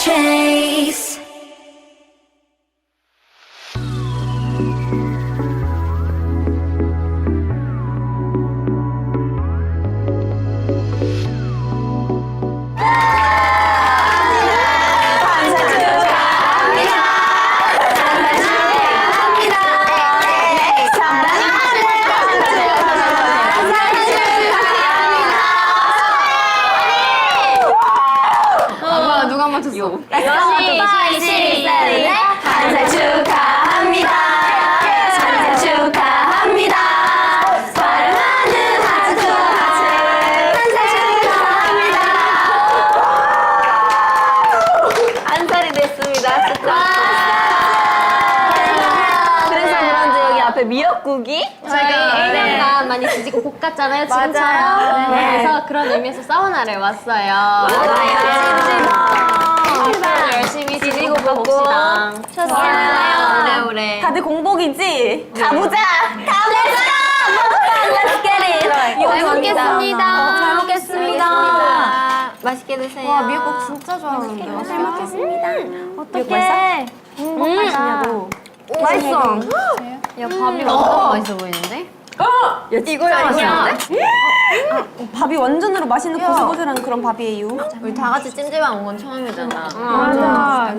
chase. 한살 축하합니다. 한살 축하합니다. 사랑하는 하트 한살 축하합니다. 한 살이 됐습니다. 그래서 그런지 여기 앞에 미역국이 저희가 1년간 많이 지지고 볶았잖아요, 지금처럼. 네. 그래서 그런 의미에서 사우나를 왔어요. 열심히 지지고 볶읍시다. 좋았어요. 오래오래. 다들 공복이지? 가보자. 잘 먹겠습니다. 잘 먹겠습니다. 맛있게 드세요. 와, 미역국 진짜 좋아하는데. 잘 먹겠습니다. 어떡해. 맛있냐고. 맛있어. 야, 밥이 완전 맛있어 보이는데? 이거야, 맛있는데? 밥이 완전으로 맛있는 고슬고슬한 그런 밥이에요. 우리 다 같이 찜질방 온 건 처음이잖아. 맞아.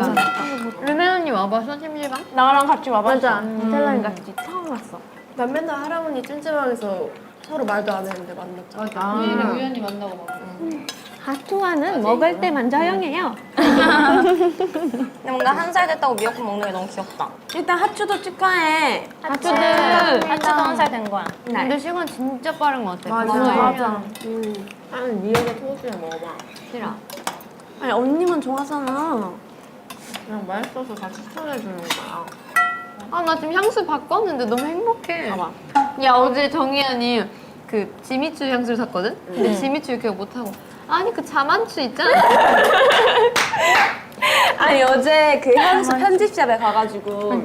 루멘 언니 와봤어, 찜질방? 나랑 같이 와봤어. 텔라랑 같이 처음 왔어. 난 맨날 할아버니 찜질방에서 서로 말도 안 했는데 만났잖아. 우연히 만나고 막. 하투와는 먹을 때만 저용해요. 근데 뭔가 한 살 됐다고 미역국 먹는 게 너무 귀엽다. 일단 하추도 축하해. 하츠도 한 살 된 거야. 근데 시간 진짜 빠른 것 같아. 맞아. 한 미역에 토스트 먹어봐. 싫어. 아니, 언니만 좋아하잖아. 그냥 맛있어서 다 추천해주는 거야. 아, 나 지금 향수 바꿨는데 너무 행복해. 봐봐. 야, 어제 정희연이 그 지미추 향수를 샀거든? 근데 지미추 기억 못하고. 아니, 그 자만추 있잖아. 아니, 어제 그 향수 편집샵에 가가지고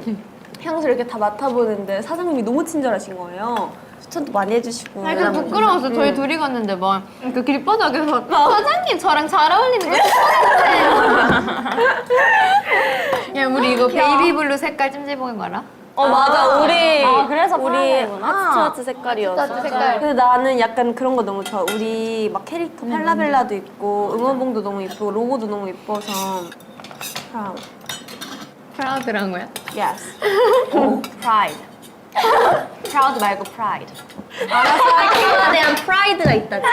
향수 이렇게 다 맡아보는데 사장님이 너무 친절하신 거예요. 추천도 많이 해주시고. 아니, 그 부끄러워서 저희 둘이 갔는데 막 그 길바닥에서 사장님 저랑 잘 어울리는 거 추천해주세요. 야, 우리 이거 베이비블루 색깔 찜질봉인 거 알아? 맞아. 우리 그래서 우리 하트 하트 색깔이었어. 색깔. 근데 나는 약간 그런 거 너무 좋아. 우리 막 캐릭터 펠라벨라도 있고 응원봉도 너무 이쁘고 로고도 너무 이뻐서 proud. 프라우드란 거야? Yes. 프라이드. 프라우드 말고 프라이드. 알아서 할게. 그거에 대한 프라이드가 있다지.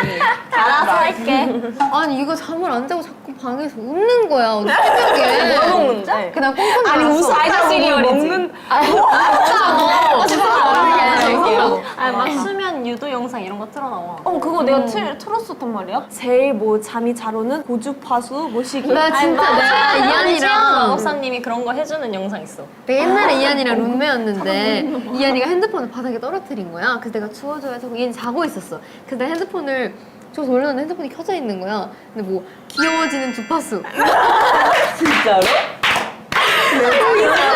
알아서 할게. 아니, 이거 잠을 안 자고 자꾸 방에서 웃는 거야. 어제 새벽에. 뭐 먹는데? 그냥 꽁꽁 아니 울었어. 웃어 먹는 아니 막 수면 유도 영상 이런 거 틀어놔와. 그거 내가 틀었었단 말이야. 제일 뭐 잠이 잘 오는 고주파수 모시기. 나 진짜 내가 최양 이한이랑 마법사님이 그런 거 해주는 영상 있어. 내가 옛날에 이한이랑 룸메였는데 이한이가 핸드폰을 바닥에 떨어뜨린 거야. 그래서 내가 주워줘야 해서 이한이 자고 있었어. 그래서 내가 핸드폰을 줘서 올렸는데 핸드폰이 켜져 있는 거야. 근데 뭐 귀여워지는 주파수. 진짜로? 아니 뭐 이상한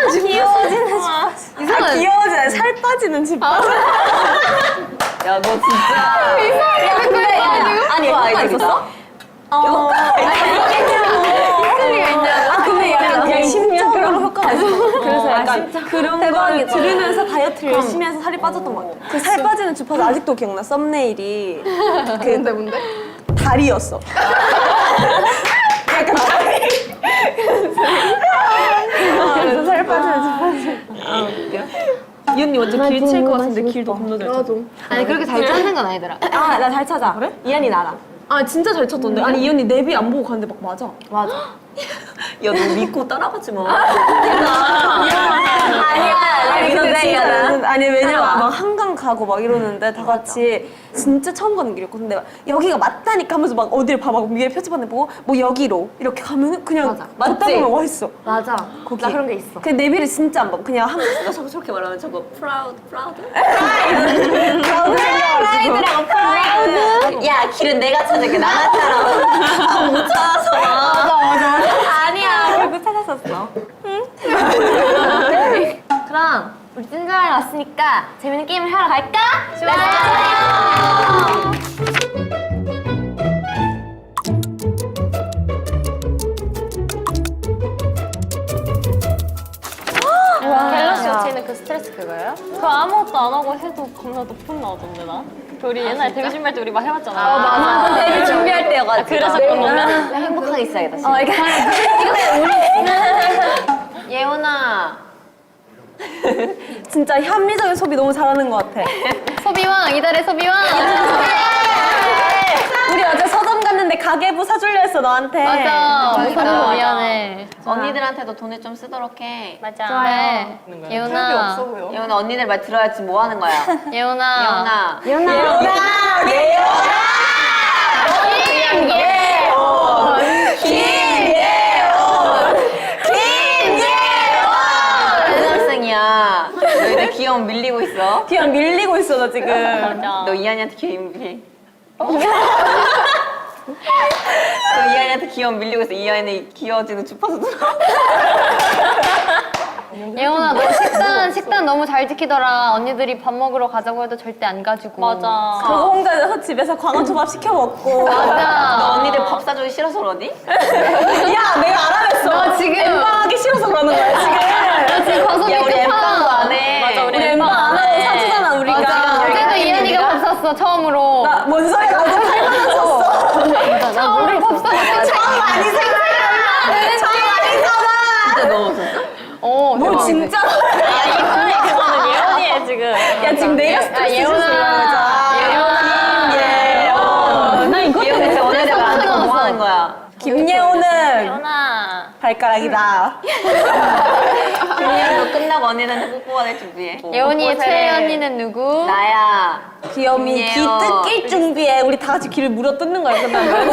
주파수. 이상한 귀여워지네. 살 빠지는 주파수. 야 너 진짜. 근데 아니 효과 있었어? 헷갈리가 있냐고. 근데 약간 그냥 심적으로 효과가 있어. 그래서 약간 그런 걸 들으면서 다이어트를 열심히 해서 살이 빠졌던 것 같아. 그 살 빠지는 주파수 아직도 기억나. 썸네일이 뭔데? 다리였어. 약간 다리. 그래서 살 빠지는 주파수. 아 웃겨. 이 언니 완전 길 칠 것 같은데 길도 겁나 잘 쳐. 아니 그렇게 잘 찾는 건 아니더라. 아, 나 잘 찾아. 그래? 이한이 나랑. 아, 진짜 잘 찾던데. 아니, 이 언니 내비 안 보고 갔는데 막 맞아. 맞아. 야 너 믿고 따라가지 마. 아니, 근데 진짜. 아니, 왜냐면 따라와. 막 한강 가고 막 이러는데 다 같이 진짜 처음 가는 길이었고. 근데 막 여기가 맞다니까 하면서 막 어딜 봐. 막 위에 표지판에 보고 뭐 여기로 이렇게 가면은 그냥 걷다 보면 와 있어. 맞아. 거기. 나 그런 게 있어. 그 내비를 진짜 안 봐. 그냥 한 저렇게 말하면 저거 프라우드. 프라이드라고 프라이드. 야 길은 내가 찾을게 나갔잖아. 못 찾아서. 맞아. 아니야. 결국 찾았었어. 그럼 우리 찐자에 왔으니까 재밌는 게임을 하러 갈까? 좋아요. 그 아무것도 안 하고 해도 겁나 높은 나오던데 나? 그 우리 옛날에 데뷔 준비할 때 우리 막 해봤잖아. 맞아. 데뷔 준비할 때여가지고. 그래서 그런 건가? 행복하게 있어야겠다. 진짜. 예원아. 진짜 합리적인 소비 너무 잘하는 것 같아. 소비왕 이달의 소비왕. 우리 어제 서점 갔는데 가계부 사주려 했어 너한테. 맞아. 그러니까. 미안해. 언니들한테도 돈을 좀 쓰도록 해. 맞아. 네. 예훈아. 없어 보여. 예원아 언니들 말 들어야지 뭐 하는 거야. 예훈아. 예원아. 초등학생이야. 너희들 귀여움 밀리고 있어. 그냥 밀리고 있어 너 지금. 너 이한이한테 귀여움 밀리. 너 이한이한테 귀여움 밀리고 있어. 이한이 귀여워지는 주파수 들어. 예훈아 너 식단 너무 잘 지키더라. 언니들이 밥 먹으러 가자고 해도 절대 안 가지고. 맞아. 그거 혼자 집에서 광어초밥 시켜 먹고. 너 맞아. 언니들 밥 사주기 싫어서 그러니? 야 내가 알아냈어. 너 지금 엠빵하기 싫어서 그러는 거야 지금. 너 지금 과소비 야 우리 엠빵도 안 해. 맞아, 우리 우리 엠빵 안 하고 사주잖아 우리가. 맞아. 어제도 이현이가 밥 샀어 처음으로. 뭔 소리야 너도 8만 원 줬어. 처음으로 밥 샀어. 처음 많이 생각해. 처음 많이 진짜 넣어줬어? 어. 뭐 대박이지. 진짜. 그거는 예언이에 지금. 야 지금 내가 스트레스 예원아. 예원. 나 이거 예원이 진짜 언니들 안 하고 뭐 하는 거야? 김예원은 예언아. 발가락이다. 그냥 너 끝나고 언니들한테 뽀뽀할 준비해. 예원이의 최애 언니는 누구? 나야. 귀염이 귀 김예원. 뜯길 준비해. 우리 다 같이 귀를 물어 뜯는 거야 끝나면.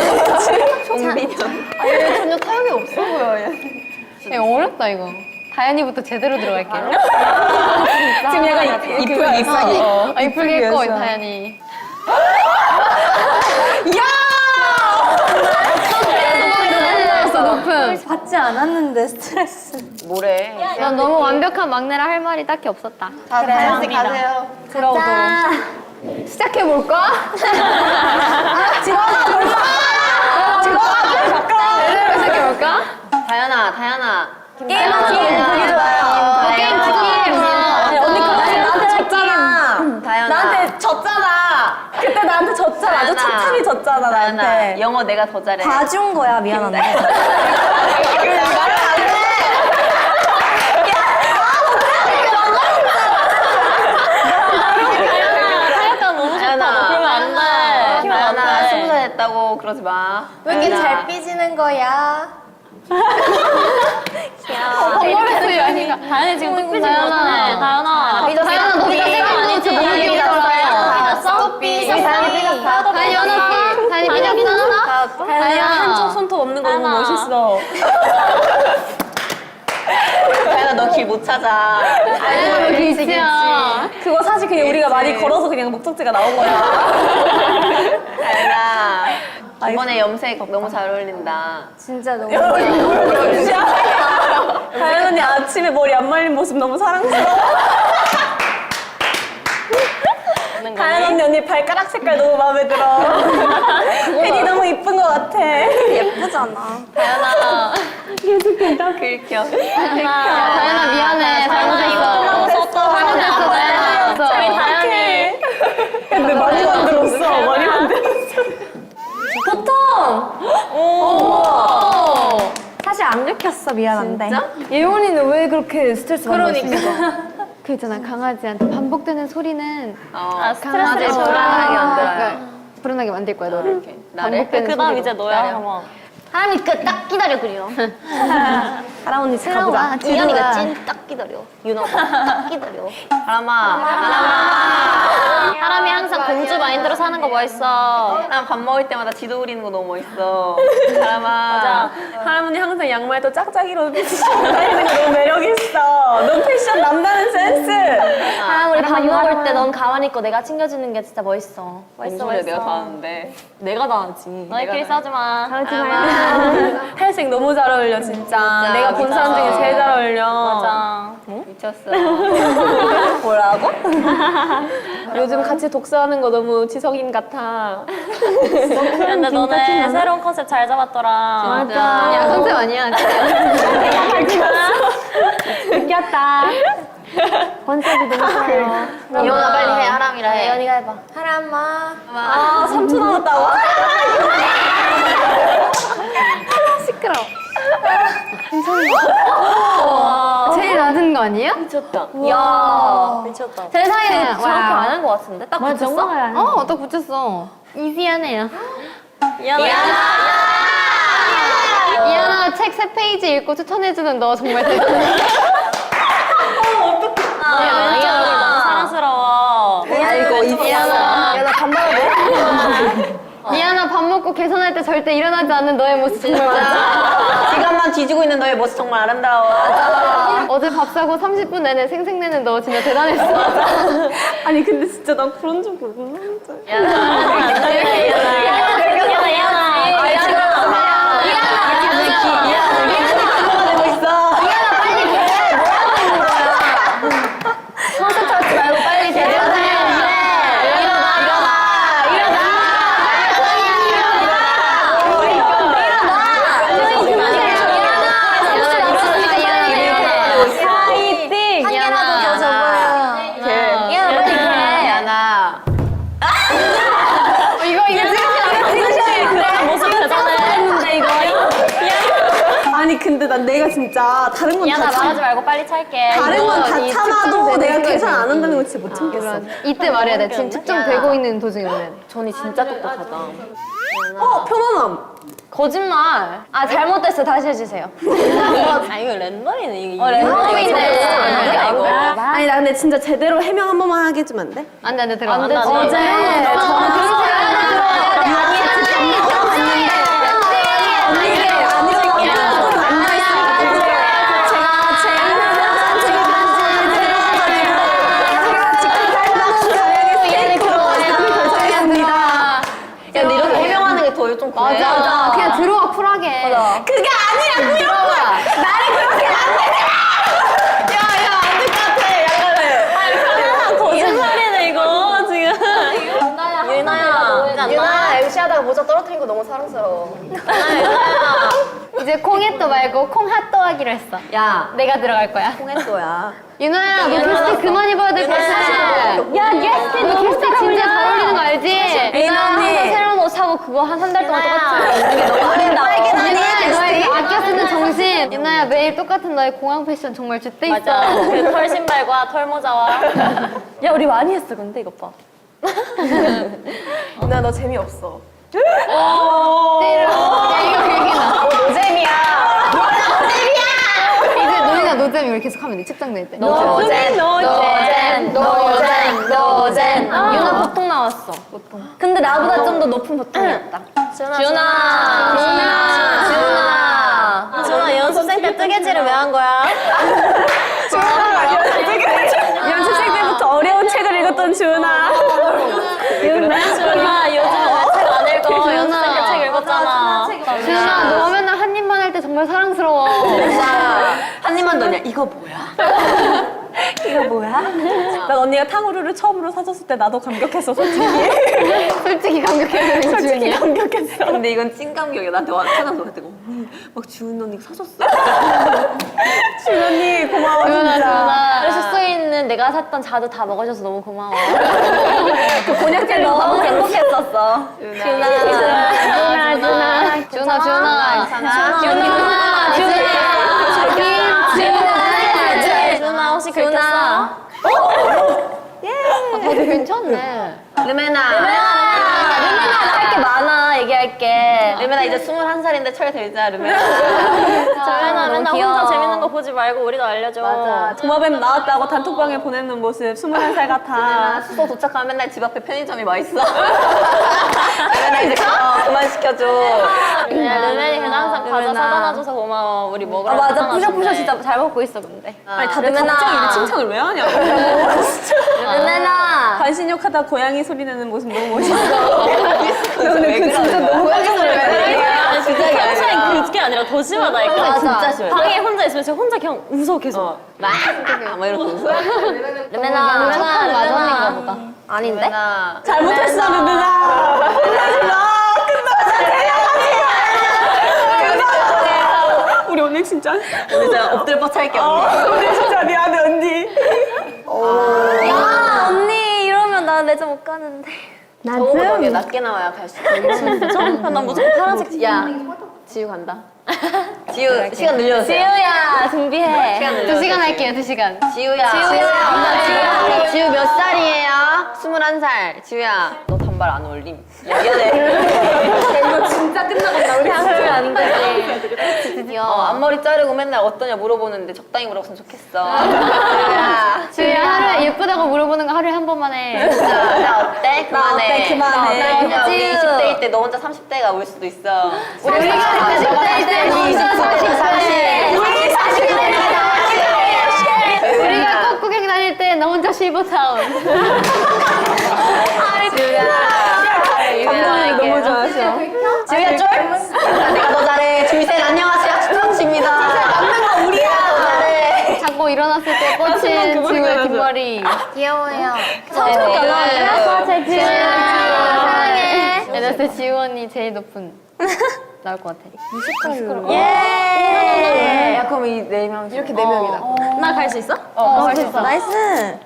좀비년. 전혀 타격이 없어 보여. 얘. 야, 어렵다 이거. 다현이부터 제대로 들어갈게요. 지금 약간 이쁘게 이쁘게. 이쁘게 했고 다현이. 높음. 받지 않았는데 스트레스. 뭐래? 난 너무 완벽한 막내라 할 말이 딱히 없었다. 자, 다현 씨 가세요. 들어오고. 시작해 볼까? 들어가 볼까? 들어가 볼까? 제대로 시작해 볼까? 다현아. 게임하는 거 보기 좋아요. 게임 치킨. 언니 그거 나한테 졌잖아. 다현아. 나한테 졌잖아. 그때 나한테 졌잖아. 아주 다현아. 처참히 졌잖아 다현아. 나한테. 영어 내가 더 잘해. 봐준 거야 미안한데. 타격감 너무 좋다. 너 그러면 안 돼. 다현아 20살 됐다고 그러지 마. 왜 이렇게 잘 삐지는 거야? 번거롭어 연이가. 다현이 지금 또 삐진 거 다현아. 같아. 다현아. 다현아 너 삐졌어? 아니지 너무 귀엽더라. 삐졌어? 삐졌어. 다현이 삐졌어. 다현이 연아. 다현이 삐졌어? 다현이야 한쪽 손톱 없는 거 너무 다현아. 멋있어. 다현아 너 길 못 찾아. 다현아 너 길치야. 그거 사실 그냥 우리가 많이 걸어서 그냥 목적지가 나온 거야. 다현아. 이번에 염색 너무 잘 어울린다. 진짜 너무. 다현 언니 아침에 머리 안 말린 모습 너무 사랑스러워. 다현 언니 발가락 색깔 너무 마음에 들어. 팬이 너무 이쁜 것 같아. 예쁘잖아. 다현아. 계속된다. 긁혀. 다현아 미안해. 잘못했어. 잘못했어 다현아. 저희 다현이. 근데 많이 만들었어. 많이 만들었어. 사실 안 긁혔어. 미안한데. 예원이는 왜 그렇게 스트레스 받는 거야? 그러니까. 그 있잖아 강아지한테 반복되는 소리는 스트레스를 강아지 줘라. 불안하게 만들어요. 그러니까 불안하게 만들 거야 너를. 이렇게. 나를? 반복되는 그 다음 소리로. 이제 너야. 한번. 하람이 딱 기다려 그려. 하람 언니 가보자. 이현이가 찐 딱 기다려. 윤호가 딱 기다려. 하람아. 사람이 항상 공주 마인드로 사는 거 멋있어. 하람 밥 먹을 때마다 지도 그리는 거 너무 멋있어. 하람아. 맞아. 하람 언니 항상 양말도 짝짝이로 다니는 거 너무 매력 있어. 너 패션 남다른 센스. 사람 우리 밥 먹을 때 넌 가만히 있고 내가 챙겨주는 게 진짜 멋있어. 뭔 소리야 내가 다 하는데. 내가 다 하지. 너희끼리 싸우지 마. 탈색 너무 잘 어울려 진짜. 내가 본 사람 중에 제일 잘 어울려. 맞아. 미쳤어. 뭐라고? 요즘 같이 독서하는 거 너무 지성인 같아. 근데 너네 새로운 컨셉 잘 잡았더라. 맞아. 야 컨셉 아니야. 웃겼다. 컨셉이 너무 좋아요. 이현아 빨리 해. 하람이라 해. 예언이가 해봐. 하람아. 아 3초 남았다고? 시끄러워. 제일 낮은 거 아니에요? 미쳤다. 야. 미쳤다. 세상에는 와. 저렇게 안 한 것 같은데? 딱 붙였어? 딱 붙였어. 이지하네요. 이하나 책 3페이지 읽고 추천해주는 너 정말 대단해. 너무 사랑스러워. 아이고 이지연아. 야나 간발하고. 이하나 밥 먹고 계산할 때 절대 일어나지 않는 너의 모습 정말 멋져. 시간만 뒤지고 있는 너의 모습 정말 아름다워. 어제 밥 사고 30분 내내 생색내는 너 진짜 대단했어. 아니 근데 진짜 난 그런 줄 몰랐는데. 컨센트하지 말고 빨리 제대로 해. 아니 근데 난 내가 진짜 다른 건 미안하 다 말하지 말고 빨리 찰게. 다른 건 다 이 참아도 측정되는 내가 생각이 계산 안 한다는 건 진짜 못 참겠어. 이때 말해야 돼. 지금 측정되고 있는 도중에 말해야 돼. 전이 진짜 똑똑하다. 편안함. 거짓말. 아 잘못됐어. 다시 해주세요. 아 이거 랜덤이네 이거. 랜덤이네. 이거. 아니 나 근데 진짜 제대로 해명 한 번만 하게 해주면 안 돼? 안 돼, 안 돼, 들어가. 안 되지. 어제 야, 근데 이렇게 해명하는 게 더 좀 그래. 맞아. 그냥 들어와 쿨하게. 그게 아니라고요. 들어와. 거짓말이네 이거 지금. 유나야, MC 하다가 모자 떨어뜨린 거 너무 사랑스러워. 이제 콩햇도 말고 콩핫도 하기로 했어. 야, 내가 들어갈 거야. 통했어야. 유나야, 너 게스트 그만 입어야 될 것 같아. 야 게스트 너 게스트 진짜 잘 어울리는 거 알지? 유나 항상 새로운 옷 사고 그거 한 3달 동안 똑같이. 유나야, 너의 아껴 쓰는 정신. 유나야, 매일 똑같은 너의 공항 패션 정말 줏대 있어. 맞아. 그 털 신발과 털 모자와. 야 우리 많이 했어 근데 이것 봐. 나 너 재미없어. 야, 이거 그 얘기나. 노잼이야. 이제 너희가 노잼 이걸 계속 하면 돼, 측정될 때. 노잼. 유나 보통 나왔어. 보통. 근데 나보다 좀 더 높은 보통이었다. 준아. 준아 연습생 때 뜨개질을 왜 한 거야? 연습생 때부터 어려운 책을 읽었던 주은아. 준아 요즘 왜 책 안 읽어? 연습생 때 책 읽었잖아. 준아, 너 맨날 한 입만 할 때 정말 사랑스러워. 한 입만 넣냐? 이거 뭐야? 이거 뭐야? 난 언니가 탕후루를 처음으로 사줬을 때 나도 감격했어 솔직히. 솔직히 감격해요, 솔직히 주은이야. 감격했어. 근데 이건 찐감격이야. 나한테 와 찾아서 그랬더니 막 주은 언니가 사줬어. 준 언니 고마워 주은아, 진짜. 주은아. 그래서 숙소에 있는 내가 샀던 자두 다 먹어줘서 너무 고마워. 그 곤약젤리 너무 행복했었어. 준아 혹시 긁혔어? 다들 괜찮네. 르메나. 할 게 많아 얘기할게. 르메나 이제 21살인데 철 들자, 르메나. 정연아 너무 맨날 귀여워. 혼자 재밌는 거 보지 말고 우리도 알려줘. 맞아. 도마뱀 나왔다고 단톡방에 보내는 모습 21살 같아. 숙소 도착하면 맨날 집 앞에 편의점이 맛있어. 르메나 이제 그만 시켜줘. 르멘이 그냥 항상 과자 사다 놔줘서 고마워. 우리 먹으러 맞아. 사다 놔준대. 뿌셔뿌셔 진짜 잘 먹고 있어, 근데. 아니 다들 갑자기 이래 칭찬을 왜 하냐고. 르메나. 반신욕하다 고양이 소리 내는 모습 너무 멋있어. 근데 그 진짜 너무 고양이 소리 왜 그래? 아니 진짜 평소엔 그게 아니라 더 심하다니까. 맞아. 진짜 심해. 방에 혼자 있으면 진짜 혼자 그냥 웃어 계속. 막 이러고 웃어. 르멘아 착한 마전인가 보다. 아닌데? 잘못했어 누나. 끝나지 마. 우리 오늘 진짜 우리 진짜 엎드려 뻗쳐 할게, 언니. 우리 진짜 미안해 언니. 야 언니 이러면 나 매점 못 가는데. 좋은 거 낮게 나와야 갈 수 있어. 난 무조건 파란색. 야, 지우 간다. 지우 시간 늘려주세요. 지우야 준비해. 시간 늘려주세요. 2시간 할게요, 2시간. 지우야. 지우야. 지우 몇 살이에요? 21살. 지우야, 너 단발 안 어울림. 야, 미안해. 이거 진짜 끝나간다. 우리 한줄 아닌 거지. 앞머리 자르고 맨날 어떠냐 물어보는데 적당히 물어봤으면 좋겠어. 지우야. 주희야, 하루에 예쁘다고 물어보는 거 하루에 한 번만 해. 나 어때? 그만해. 그만해. 야, 우리 지우. 20대일 때 너 혼자 30대가 올 수도 있어. 우리가 10대일 때 너 혼자 30대. 우리 40대. 우리가 꽃 구경 다닐 때 너 혼자 실버타운. 감독님 너무 좋아하셔. 지우야 쫄? 내가 너 잘해. 줄셋 안녕하세요. 추천씨입니다. 남는 거 우리야. 너 잘해. 자고 일어났을 때 꽂힌 지우의 뒷머리. 귀여워요. 네. 지우야. 사랑해. 그래서 지우 언니 제일 높은 나올 것 같아. 야, 그럼 이 4명 이렇게 4명이다. 나 갈 수 있어? 할 수 있어. 나이스.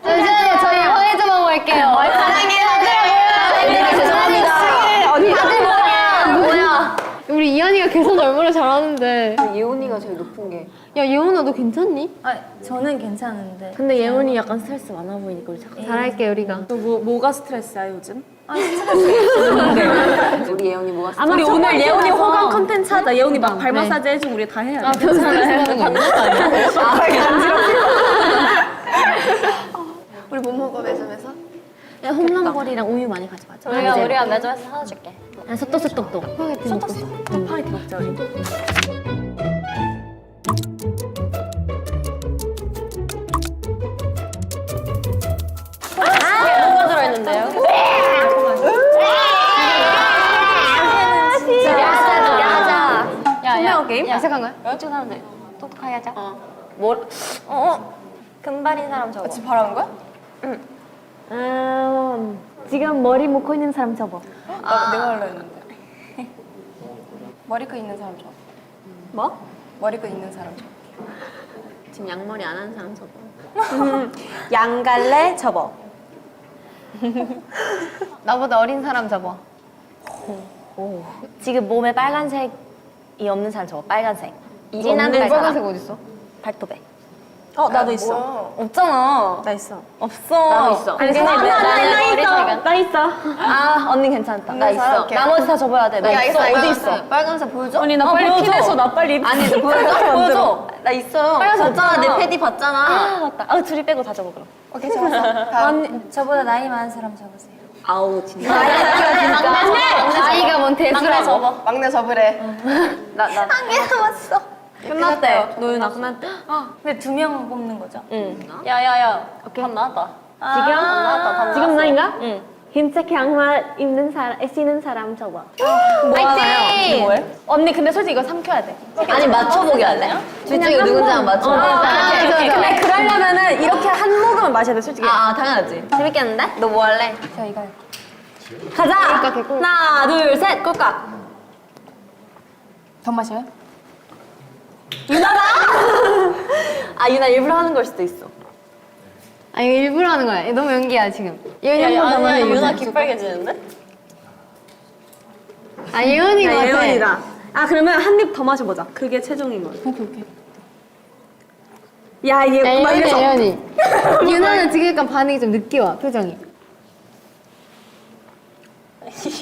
이제 저희 화해좀 하고 갈게요. 사랑해요. 죄송합니다. 다들 뭐야? 우리 이한이가 계산 얼마나 잘하는데. 예원이가 제일 높은 게. 야 예원아 너 괜찮니? 아 저는 괜찮은데. 근데 예원이 약간 스트레스 많아 보이니까 우리 잠깐 잘할게 우리가. 뭐가 스트레스야 요즘? 우리 예원이 뭐가 있어? 우리 오늘 예원이 호감 컨텐츠 하자. 예원이 막 발 마사지 해주고 우리 다 해야 돼. 아 변사를 하는 거 아니야? 우리 뭐 먹어 매점에서? 야 홈런볼이랑 우유 많이 가져가자. 우리가 매점에서 사다 줄게. 야 소떡소떡도. 스파게티 먹고 싶어. 파이팅 먹자 우리. 뭐가 들어있는데요? 투명 게임? 야색한 거야? 여자친구 사람들 똑똑하게 하자. 뭘? 금발인 사람 저거. 지금 바라는 거야? 지금 머리 묶고 있는 사람 접어. 내가 하려 했는데. 머리끈 있는 사람 줘. 뭐? 머리끈 있는 사람 줘. 지금 양머리 안 하는 사람 저거. 양갈래 접어. 나보다 어린 사람 접어. 지금 몸에 빨간색이 없는 사람 저거. 빨간색. 진한 빨간색 어디 있어? 발톱에. 나도 있어. 없잖아. 나 있어. 없어. 나도 있어. 아니, 나 있어. 아, 언니 괜찮다. 나 있어. 나머지 다 접어야 돼. 나 있어. 어디 있어? 빨간색 보여줘? 언니 나 빨리 핀해서 나 빨리 입. 아니, 너 보여줘. 나 있어. 빨간색 봤잖아. 내 없잖아. 패디 봤잖아. 아, 맞다. 아, 둘이 빼고 다 접어, 그럼. 오케이 좋았어. 다음. 저보다 나이 많은 사람 접으세요. 아우, 진짜. 아이가 뭔 대수라고. 접어. 막내 접으래. 나. 끝났대. 노윤아 끝났대. 근데 2명 뽑는 거죠? 응. 야야야. 답 나왔다. 지금? 나왔다. 지금 나인가? 응. 흰색 양말 입는 사람, 쓰는 사람 접어. 화이팅! 뭐해? 언니 근데 솔직히 이거 삼켜야 돼. 아니, 맞춰보기 할래? 둘 중에 누군지 한번 맞춰. 근데 그러려면은 이렇게 한 모금은 마셔야 돼 솔직히. 당연하지. 재밌겠는데? 너 뭐 할래? 저 이거 할게. 가자. 하나 둘 셋 꼴깍. 더 마셔요? 아, 유나 일부러 하는 걸 수도 있어. 아 이거 일부러 하는 거야. 너무 연기야 지금. 예은이 한번 더 아니야, 해보자. 유나 기빨개지는데? 아 예은이 같아. 예원이다. 아 그러면 한 입 더 마셔보자. 그게 최종인 거야. 오케이. 야 이게 야 막 이래서. 예은이. 유나는 지금 약간 반응이 좀 늦게 와 표정이.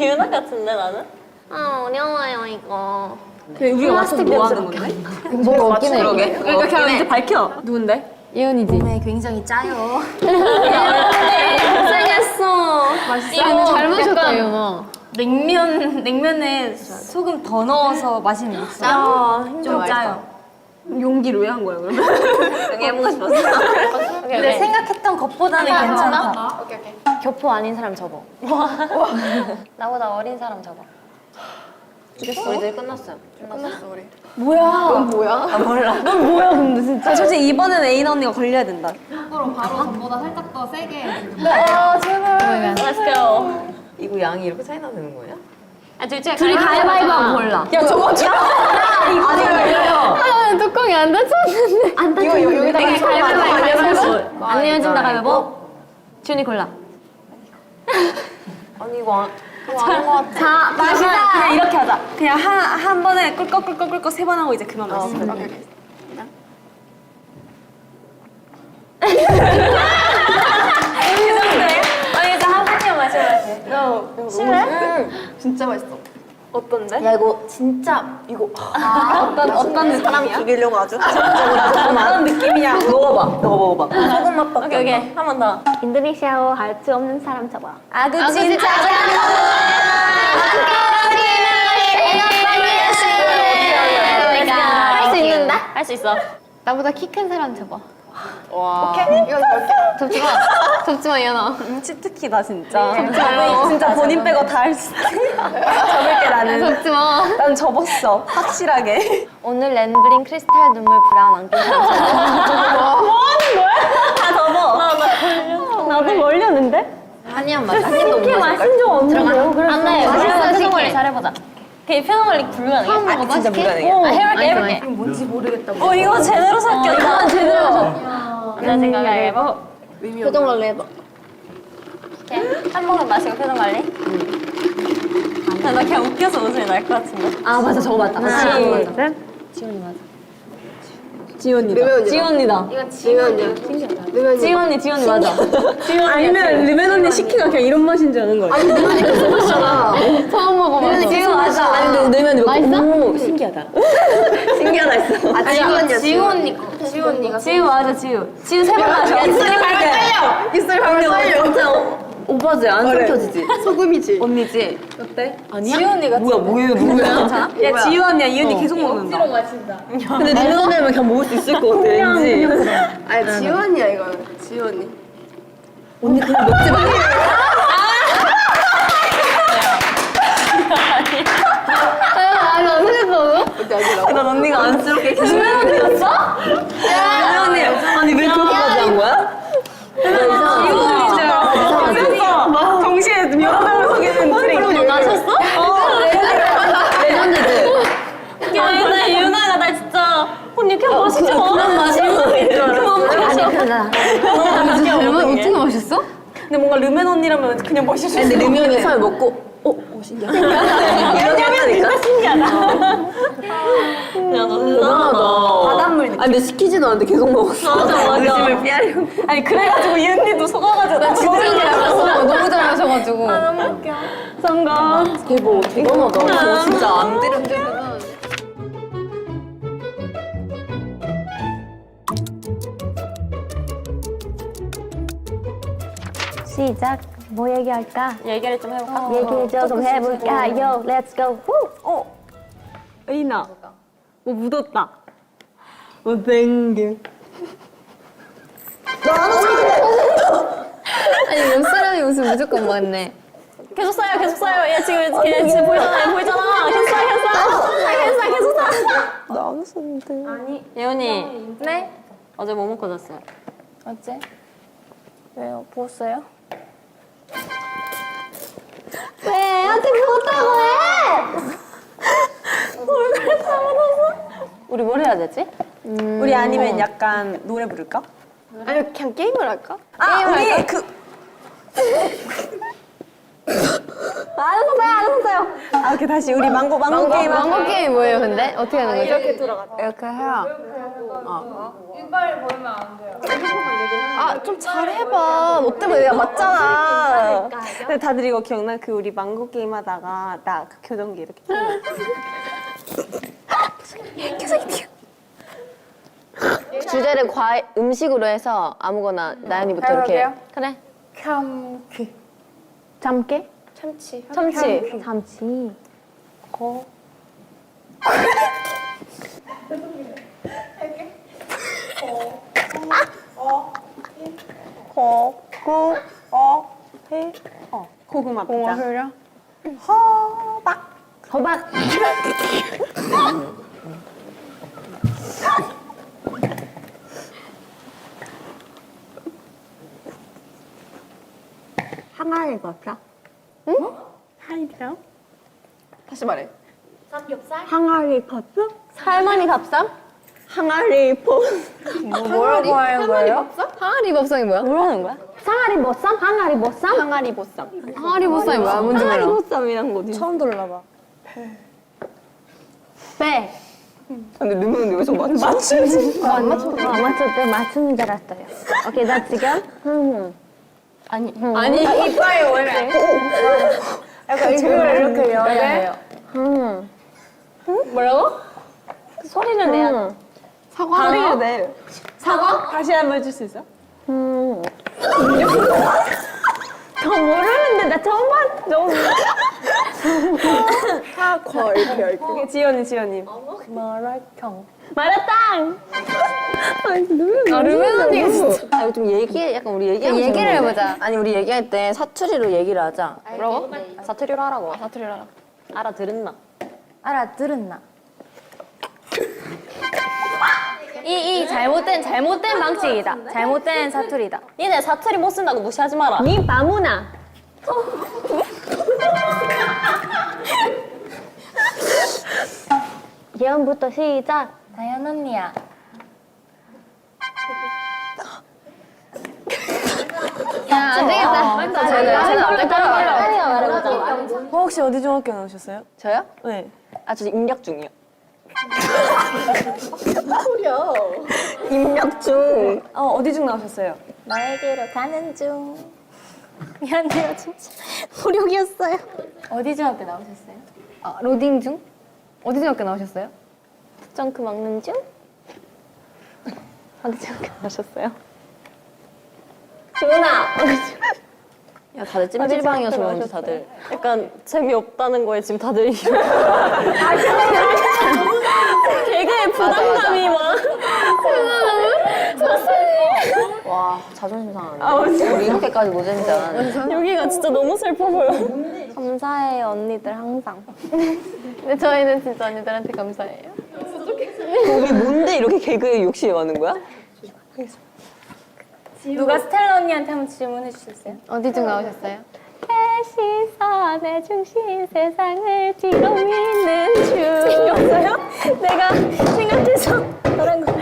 유나 같은데 나는? 아 어려워요 이거. 우리가 맞춰서 뭐 하는 건데? 뭐가 없긴 해. 그러게. 그러니까 그냥 이제 밝혀. 누군데? 예은이지. 굉장히 짜요. 고생했어. 이거 잘 마셨다 예은아. 냉면에 소금 더 넣어서 마시는 육수. 좀 짜요. 용기를 왜 한 거야 그러면? 여기 해보고 싶었어. 근데 생각했던 것보다는 괜찮다. 오케이. 교포 아닌 사람 접어. 나보다 어린 사람 접어. 우리들 끝났어요. 끝났어 우리. 아, 몰라. 아, 솔직히 이번엔 에인 언니가 걸려야 된다. Let's go. 이거 양이 이렇게 차이 나는 거야? 아, 둘 중에 둘이 가위바위보 하고 골라. 야 저거 야! 아니, 아, 뚜껑이 안 닫혔는데. 안 닫혔는데. 이거 여기다가 가위바위보. 안 내어진다 가위바위보. 지훈이 골라. 아니 이거 아닌 것 같아. 자, 마시자. 그냥 이렇게 하자. 그냥 한 번에 꿀꺽 세 번 하고 이제 그만 마시자. 아니 이제 한 번만 마셔야지. 싫어해? 진짜 맛있어. 어떤데? 야 이거 진짜 이거 어떤 느낌이야? 이기려고 아주. 어떤 느낌이야? 먹어봐. 너가 먹어봐. 소금 맛밖에 오케이. 한 번 더. 인도네시아어 할 수 없는 사람 잡아. 아구 진짜 진짜 할 수 있는데? 할 수 있어. 나보다 키 큰 사람 잡아. 와. 이거 넣을게. 접지 마. 접지 마, 이현아. 치트키다 진짜. 진짜 본인 빼고 다 할 수 있어. 접을게 나는. 접지 마. 난 접었어. 확실하게. 오늘 랜브링 크리스탈 눈물 브라운 안경 사람 다 접어. 나도 멀렸는데? 아니야, 맞아. 이렇게 마신 적 없는데요? 그래서 안돼. 맛있어, 맛있어, 표정 관리 시키. 잘해보자. 걔 표정 관리 불가능해. 처음 먹어봐, 진짜 시키? 불가능해. 해볼게. 뭔지 모르겠다. 이거 제대로 삭혔다. 이건 제대로 나 생각을 해봐. 표정 관리 해봐. 한 모금 마시고 표정 관리. 나 그냥 웃겨서 웃음이 날 것 같은데. 아 맞아 저거 맞다. 하나, 둘, 셋. 르메 지원이다. 르메 지원이 맞아. 아니면 르멘 언니 시키가 그냥 이런 맛인 줄 아는 거야. 아니 르메 그 소스잖아. 처음 먹어봐. 지원 맞아. 아니 근데 넣으면 맛있어? 오 신기하다. 신기하다 했어. 아 지우 언니야. 지우 언니 거. 지우 언니가. 지우 맞아 지우. 지우 세번 마셔. 입술이 발발 떨려. 입술이 발발 떨려. 진짜 오빠지 안 삼켜지지. 소금이지. 언니지? 어때? 아니야? 지우 언니가 뭐야 누구야? 야 지우 언니야. 이 언니 계속 먹는다. 근데 누구 되면 그냥 먹을 수 있을 것 같아. 왠지. 아니 지우 언니야 이거. 지우 언니. 언니 그냥 먹지 마. 아니, 어떻게 했어? 난 언니가 안쓰럽게 계속. 르멘 언니였어? 르멘 언니. 아니 왜 그렇게까지 한 거야? 지우 언니 줄 알았어. 동시에 여러 명을 속이는 트릭. 마셨어? 레전드지. 야 유나가 나 진짜 언니 그냥 마시지 마. 그만 마시면 그만 마셔. 얼마나 어떻게 마셨어? 근데 뭔가 르멘 언니라면 그냥 마실 수 있어. 근데 르멘 언니 처음에 먹고 신기하다. 이렇게 했다니까? 신기하다. 야, 너 대단하다. 바닷물 느낌. 아니, 근데 시키지도 않는데 계속 먹었어. 맞아. 의심을 피하려고. 아니 그래가지고 이 언니도 속아가지고 나 진짜 잘 마셨어. 너무 잘 마셔가지고. 성공. 대박, 대단하다. 저 진짜 안 들은 시작. 뭐 얘기할까? 얘기를 좀 해볼까? 얘기 좀 해볼까요? Let's go. 의인아. 뭐 묻었다. 땡큐. 아니, 옆 사람이 무슨 무조건 먹네. 계속 써요. 얘 지금 걔 지금 보이잖아. 계속 써. 나안 썼는데. 아니 예원이. 네? 어제 뭐 먹고 잤어요? 어제? 왜요? 부었어요? 왜 애한테 부었다고 해? 얼굴에 다 묻었어. 우리 뭘 해야 되지? 우리 아니면 약간 노래 부를까? 아니 그냥 게임을 할까? 우리 그 안 웃었어요. 오케이 다시 우리 망고 게임 하자. 망고 게임이 뭐예요, 근데? 어떻게 하는 거죠? 이렇게 해야. 아 좀 잘해봐. 너 때문에 내가 맞잖아. 근데 다들 이거 기억나? 그 우리 망고 게임 하다가 나 그 교정기 이렇게 주제를 음식으로 해서 아무거나 나연이부터 이렇게. 그래. 참치. 잠깨? 참치. 잠치. 고구마 피자. 호박. 항아리 버터. 하이디요? 다시 말해. 항아리 버터? 할머니 밥상? 항아리 보 뭐라고 하는 거예요? 항아리 법상이 뭐야? 뭐라는 거야? 상아리 보쌈? 항아리 보쌈? 항아리 보쌈. 항아리 법상이 뭐야? 뭔지 항아리 몰라. 보쌈이란 거지. 처음 들어봐. 배. 근데 누구는 여기서 맞춰? 맞췄대. 맞추는 줄 알았어요. 오케이, 나 지금 아니 이빨이 원래. 약간 이걸 이렇게 열어요. 뭐라고? 소리를 내야 돼. 사과? 소리를 내. 사과? 다시 한번 해줄 수 있어? 저 모르는데 나 처음 봤죠. 사과 이렇게 지연님. 마라탕. 아, 루멘 언니가 진짜. 아 이거 좀 얘기해. 약간 우리 얘기하면 얘기를 재밌는데? 해보자. 아니 우리 얘기할 때 사투리로 얘기를 하자. 뭐라고? 사투리로 하라고. 사투리로 하라. 알아들었나? 알아들었나? 이 잘못된 방식이다. 잘못된 사투리다. 니네 사투리 못 쓴다고 무시하지 마라. 니 바무나. 예언부터 시작. 다현 언니야. 야, 안 되겠다. 쟤는 앞에 따라와요. 빨리가 말해보자. 혹시 어디 중학교 나오셨어요? 저요? 네. 아 저 입력 중이요. 입력 중. 어디 중 나오셨어요? 너에게로 가는 중. 미안해요, 진짜. 무력이었어요. 어디 중학교 나오셨어요? 아, 로딩 중? 어디 중학교 나오셨어요? 점크 먹는 중? 어디 중학교 나오셨어요? 지훈아! 야 다들 찜질방이어서 그런지 다들 약간 재미없다는 거에 지금 다들 개그에 부담감이 막. 와 자존심 상하네. 우리 이렇게까지 노잼이지 않았는데. 여기가 진짜 너무 슬퍼 보여. 감사해요, 언니들 항상. 근데 저희는 진짜 언니들한테 감사해요. 우리 뭔데 이렇게 개그에 욕심이 많은 거야? 누가 스텔라 언니한테 한번 질문해 주셨어요? 어디 중 나오셨어요? 시선의 중심 세상을 뒤로 미는 중. 내가 생각해서 그런 거.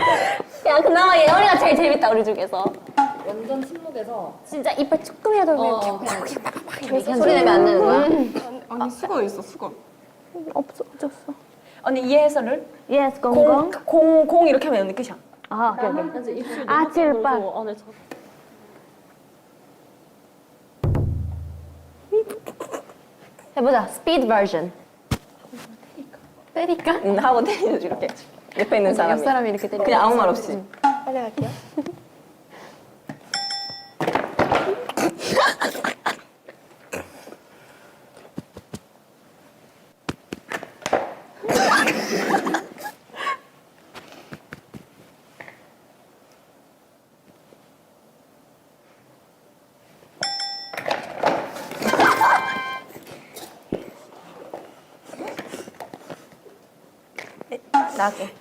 야, 그나마 예언이가 제일 재밌다, 우리 중에서. 완전 침묵에서 진짜 이빨 조금이라도 돌면 소리 내면 안 되는 거야? 아니 수거 있어 수거. 없어졌어. 언니 이 해설을 예스, 공공. 공 이렇게 하면 언니 끝이야. 아, 오케이. 아, 칠빨. 해보자, 스피드 버전. 때릴까? 하고 때리죠 이렇게. 옆에 있는 사람이. 옆 사람이 이렇게 때리까? 그냥 아무 말 없이. 빨리 갈게요. 나게.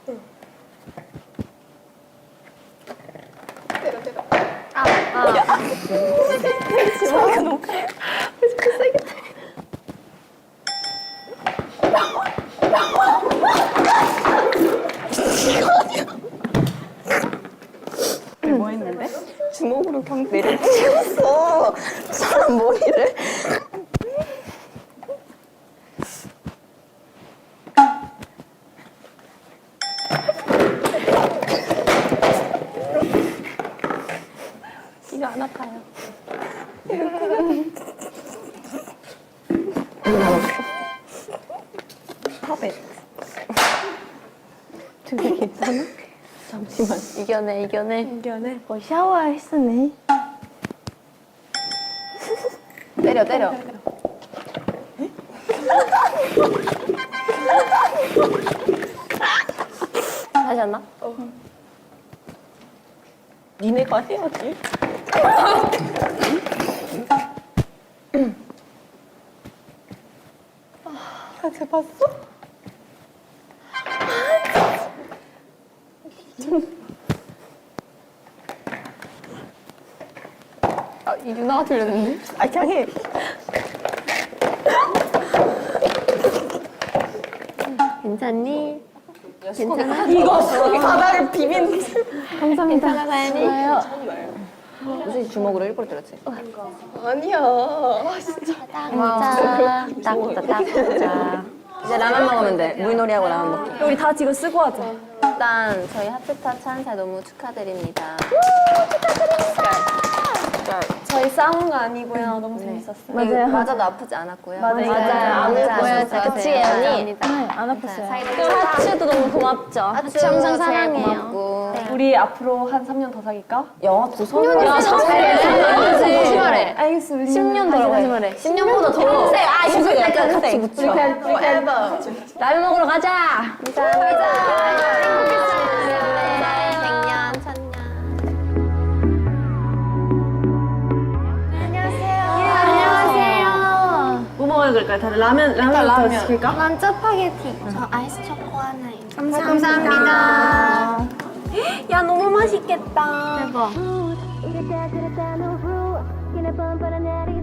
뭐 했는데? 주먹으로 그냥 내려치웠어. 사람 머리를. 이거 안 아파요. 팝에. 되게 괜찮아? 잠시만. 이겨내. 이겨내. 샤워했으네. 때려. 하지 않나? 니네가 해야지. 쟤 봤어? 아, 이 누나가 틀렸는데? 아 그냥 해. 괜찮니? 바닥을 비빈. 감사합니다. 좋아요. 무슨 주먹으로 일부러 때렸지? 아니야. 딱딱딱. 이제 라면 먹으면 돼. 물놀이하고 라면 먹기. 우리 다 지금 쓰고 하자. 일단 저희 하트타치 1살 너무 축하드립니다. 저희 싸운 거 아니고요. 너무 재밌었어요. 맞아요. 맞아도 아프지 않았고요. 맞아요. 안 아팠어요. 그치, 예언이? 안 아팠어요. 하츠도 너무 고맙죠. 하츠 항상 제일 사랑해요. 고맙고. 우리 앞으로 한 3년 더 사귈까? 영화도 성년. 야, 성년이지. 심하래. 알겠습니다. 10년 더 말해. 10년보다 더. 평생. 아, 평생 약간 같이 묻혀. 라면 먹으러 가자. 감사합니다. 뭐 먹을까요? 다들 라면부터 시킬까? 난 짜파게티. 저 아이스 초코 하나요. 감사합니다. 야, 너무 맛있겠다. 대박.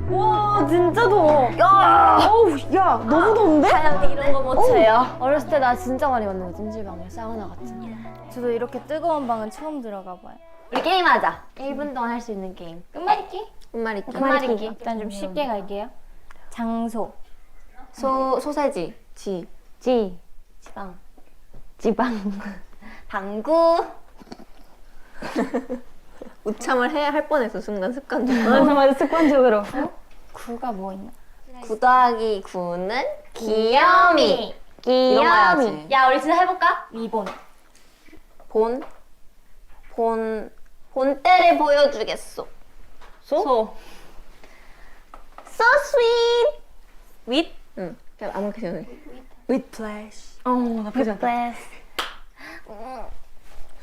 와, 진짜 더워. 야, 어우, 야, 너무 더운데? 이런 거 못 쳐요. 어렸을 때 나 진짜 많이 왔는데 찜질방에 사우나 같은. 저도 이렇게 뜨거운 방은 처음 들어가 봐요. 우리 게임하자. 1분 동안 할 수 있는 게임. 끝말잇기? 끝말잇기. 끝말잇기. 일단 좀 쉽게 갈게요. 장소. 소세지. 지방. 방구. 우참을 해야 할 뻔했어, 순간 습관적으로. 맞아, 습관적으로. 구가 뭐 있나? 9 더하기 9는 귀요미. 이런 거 해야지. 야, 우리 진짜 해볼까? 리본. 본때를 보여주겠소. 소. So sweet. With? 응. 그냥 아무 캐셔. With flash. 나 표정.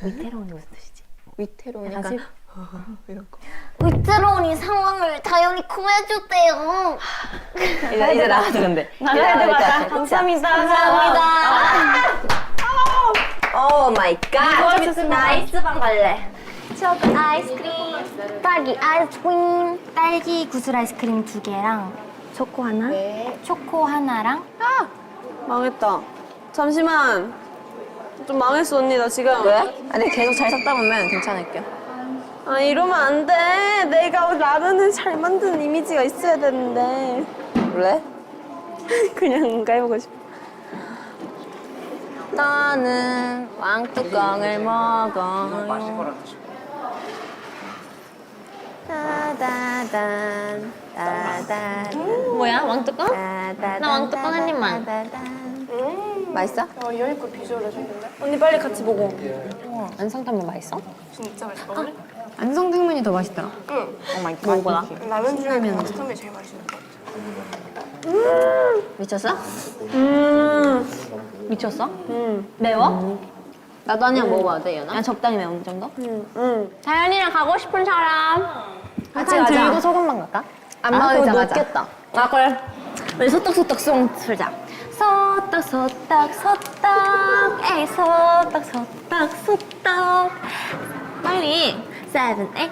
위태로운이 무슨 뜻이지? 위태로운 약간 이런 거. 위태로운 상황을 자연히 구해주세요. 이제 나가자 근데. 나가야 될 것 같아. 감사합니다. 오 마이 갓. 나이스 방 갈래. 초코 아이스크림, 딸기 아이스크림, 딸기 구슬 아이스크림 2개랑 초코 하나, 초코 하나랑 망했다. 잠시만. 좀 망했어, 언니. 나 지금. 왜? 아니 계속 잘 섞다 보면 괜찮을게요. 아, 이러면 안 돼. 내가 라면을 잘 만드는 이미지가 있어야 되는데. 원래? 그냥 뭔가 해보고 싶어. 나는 왕뚜껑을 먹어요. 따다단 따다단. 뭐야 왕뚜껑? 따다단. 나 왕뚜껑 한 입만. 맛있어? 이현이 거 비주얼 해줬는데? 언니 빨리 같이 보고. 안성탕면 맛있어? 진짜 맛있어. 먹을래? 안성탕면이 더 맛있더라. 먹어봐. 라면 중에 맛있으면 제일 맛있는 거. 미쳤어? 미쳤어? 매워? 나도 한 입 먹어봐도 돼, 연아? 그냥 적당히 매운 정도? 다현이랑 가고 싶은 사람. 같이 가자. 들고 소금만 갈까? 안 먹으면 녹겠다. 아 그래. 우리 소떡소떡송 틀자. 소떡소떡 에이 소떡 빨리. 7, 8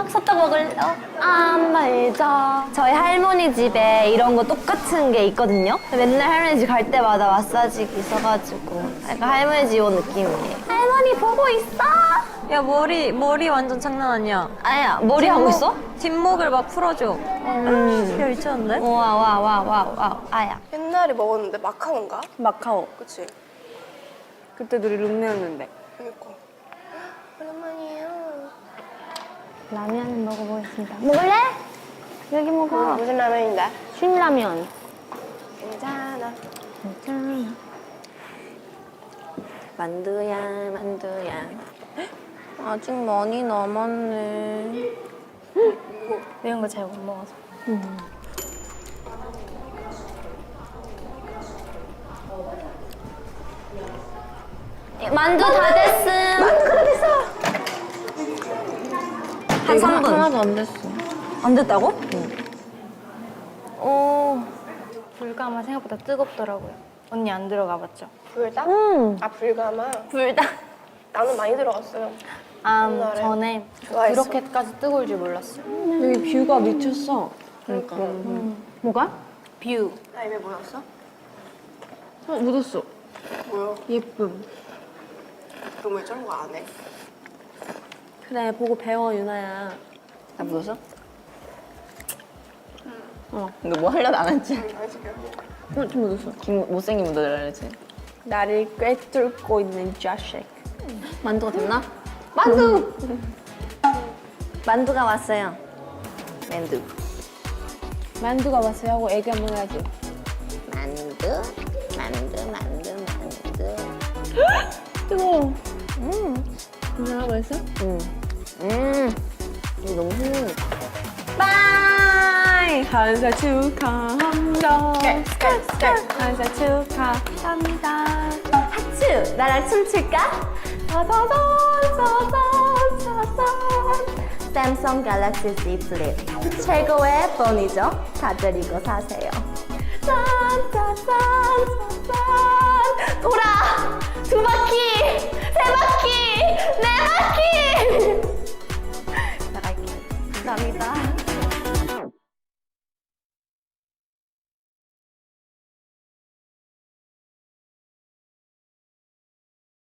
소떡 먹을래요? 안 말자. 저희 할머니 집에 이런 거 똑같은 게 있거든요. 맨날 할머니 집 갈 때마다 마사지기 있어가지고 약간 할머니 집 온 느낌이에요. 할머니 보고 있어? 야, 머리 완전 장난 아니야. 아야 머리 하고 있어? 뒷목을 막 풀어줘. 야, 미쳤는데? 와 아야. 옛날에 먹었는데 마카오인가? 마카오. 그치? 그때 우리 룸메였는데. 그니까. 오랜만이에요. 라면 먹어보겠습니다. 먹을래? 여기 먹어. 무슨 라면인데? 신라면. 괜찮아. 만두야. 아직 많이 남았네. 매운 거 잘 못 먹어서. 만두 다 됐음. 만두가 다 됐어. 한 3분. 하나도 안 됐어. 안 됐다고? 오. 불가마 생각보다 뜨겁더라고요. 언니 안 들어가 봤죠? 불닭? 아, 불가마? 불닭. 나는 많이 들어갔어요. 옛날에. 전에 좋아했어. 그렇게까지 뜨거울 줄 몰랐어요. 여기 뷰가 미쳤어. 그러니까. 뭐가? 뷰. 나 입에 뭐였어? 묻었어. 뭐야? 예쁨. 그럼 왜 저런 거 안 해? 그래 보고 배워 유나야. 나 묻었어? 근데 뭐 하려다 안 했지? 좀 묻었어. 못생긴 묻어달라 그랬지? 나를 꿰뚫고 있는 자식. 만두가 됐나? 만두! 만두가 왔어요. 만두. 만두가 왔어요 하고 애교 한번 해야지. 만두. 뜨거워. 유나가 맛있어? 이거 너무 흥분이다. 빠이! 한살 축하합니다. 한살 축하합니다. 하츠! 나랑 춤출까? 짜자잔. 삼성 갤럭시 Z 플립. 최고의 폰이죠. 다들 이거 사세요. 짠짠짠짠짠. 돌아!